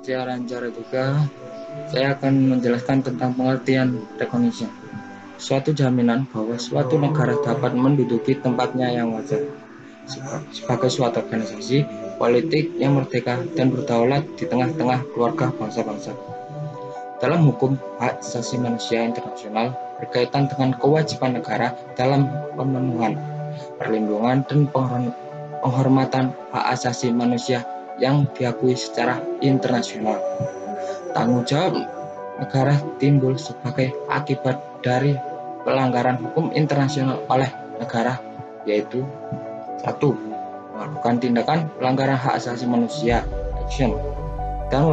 Siaran cara 3, saya akan menjelaskan tentang pengertian recognition. Suatu jaminan bahwa suatu negara dapat menduduki tempatnya yang wajar sebagai suatu organisasi politik yang merdeka dan berdaulat di tengah-tengah keluarga bangsa-bangsa. Dalam hukum hak asasi manusia internasional berkaitan dengan kewajiban negara dalam pemenuhan, perlindungan, dan penghormatan hak asasi manusia yang diakui secara internasional. Tanggung jawab negara timbul sebagai akibat dari pelanggaran hukum internasional oleh negara, yaitu 1. Melakukan tindakan pelanggaran hak asasi manusia action, dan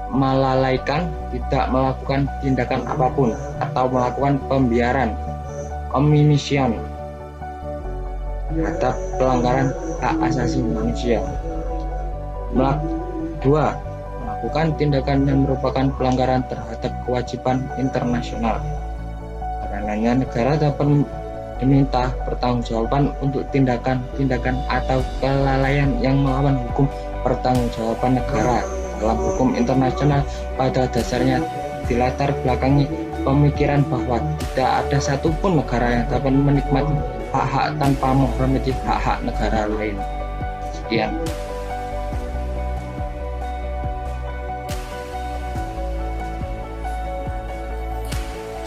melalaikan tidak melakukan tindakan apapun atau melakukan pembiaran omission terhadap pelanggaran hak asasi manusia. 2. Melakukan tindakan yang merupakan pelanggaran terhadap kewajiban internasional. Karenanya negara dapat diminta pertanggungjawaban untuk tindakan-tindakan atau kelalaian yang melawan hukum. Pertanggungjawaban negara dalam hukum internasional pada dasarnya dilatar belakangi pemikiran bahwa tidak ada satupun negara yang dapat menikmati hak-hak tanpa menghormati hak-hak negara lain. Sekian.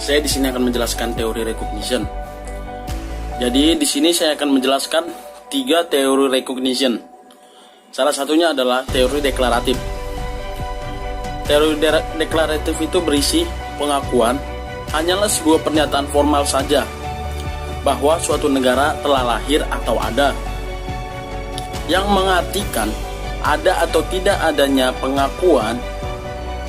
Saya di sini akan menjelaskan teori recognition. Jadi di sini saya akan menjelaskan 3 teori recognition. Salah satunya adalah teori deklaratif. Teori deklaratif itu berisi pengakuan hanyalah sebuah pernyataan formal saja bahwa suatu negara telah lahir atau ada, yang mengartikan ada atau tidak adanya pengakuan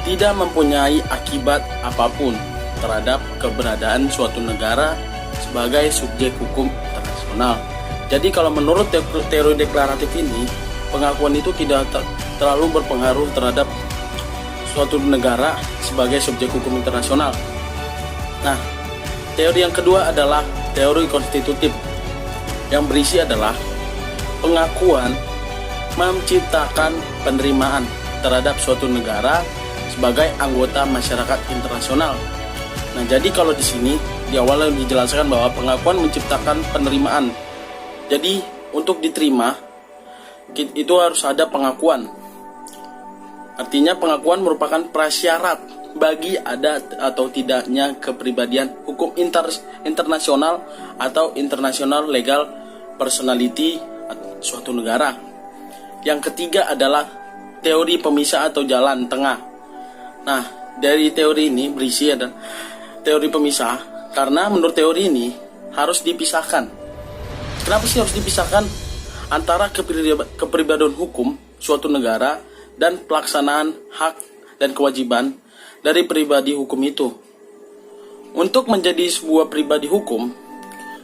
tidak mempunyai akibat apapun terhadap keberadaan suatu negara sebagai subjek hukum internasional. Jadi kalau menurut teori deklaratif ini, pengakuan itu tidak terlalu berpengaruh terhadap suatu negara sebagai subjek hukum internasional. Nah, teori yang kedua adalah teori konstitutif, yang berisi adalah pengakuan menciptakan penerimaan terhadap suatu negara sebagai anggota masyarakat internasional. Nah, jadi kalau di sini di awal dijelaskan bahwa pengakuan menciptakan penerimaan. Jadi untuk diterima itu harus ada pengakuan. Artinya pengakuan merupakan prasyarat bagi ada atau tidaknya kepribadian hukum internasional atau international legal personality suatu negara. Yang ketiga adalah teori pemisah atau jalan tengah. Nah, dari teori ini berisi ada teori pemisah, karena menurut teori ini harus dipisahkan. Kenapa sih harus dipisahkan antara kepribadian hukum suatu negara dan pelaksanaan hak dan kewajiban dari pribadi hukum itu? Untuk menjadi sebuah pribadi hukum,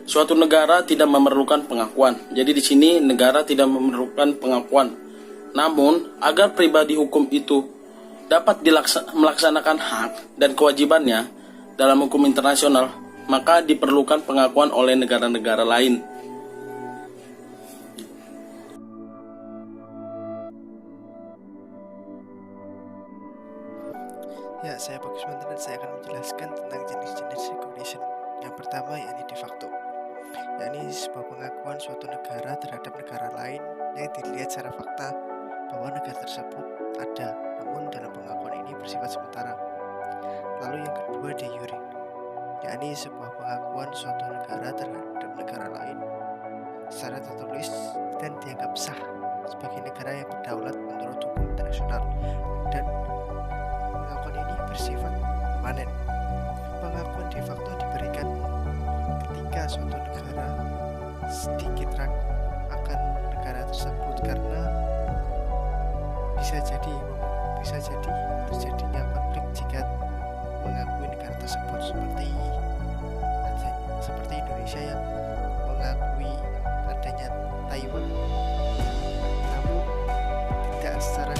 suatu negara tidak memerlukan pengakuan. Jadi di sini negara tidak memerlukan pengakuan. Namun, agar pribadi hukum itu dapat melaksanakan hak dan kewajibannya dalam hukum internasional, maka diperlukan pengakuan oleh negara-negara lain. Ya, saya Bagus Mantan dan saya akan menjelaskan tentang jenis-jenis recognition. Yang pertama yakni de facto, yakni sebuah pengakuan suatu negara terhadap negara lain yang dilihat secara fakta bahwa negara tersebut ada, namun dalam pengakuan ini bersifat sementara. Lalu yang kedua de jure, yakni sebuah pengakuan suatu negara terhadap negara lain secara tertulis dan dianggap sah sebagai negara yang berdaulat menurut hukum internasional, dan pengakuan ini bersifat permanen. Pengakuan de facto diberikan ketika suatu negara sedikit ragu akan negara tersebut karena bisa jadi terjadinya konflik jika mengakui negara tersebut, seperti Indonesia yang mengakui adanya Taiwan namun tidak secara